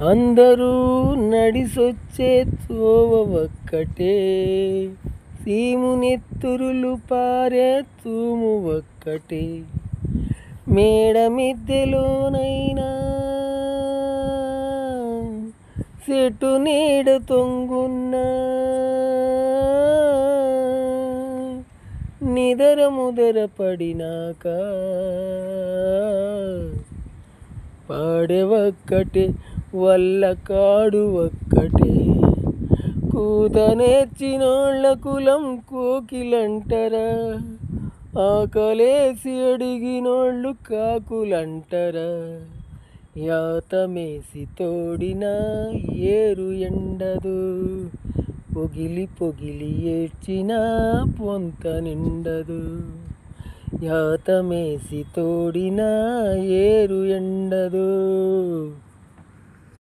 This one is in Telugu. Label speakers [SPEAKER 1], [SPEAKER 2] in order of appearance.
[SPEAKER 1] అందరూ నడిసొచ్చే తోవ ఒక్కటే, సీమునెత్తురులు పారే తూము ఒక్కటే. మేడ మిద్దెలోనైనా చెట్టు నీడ తొంగున్నా, నిదర ముదర పడినాక పాడే ఒక్కటే, వల్ల కాడు ఒక్కటే. కూత నేర్చినోళ్ళ కులం కోకిలంటరా, ఆకలేసి అడిగినోళ్ళు కాకులంటరా. యాతమేసి తోడిన ఏరు ఎండదు, పొగిలి పొగిలి ఏడ్చిన పొంత నిండదు. యాతమేసి తోడిన ఏరు ఎండదు.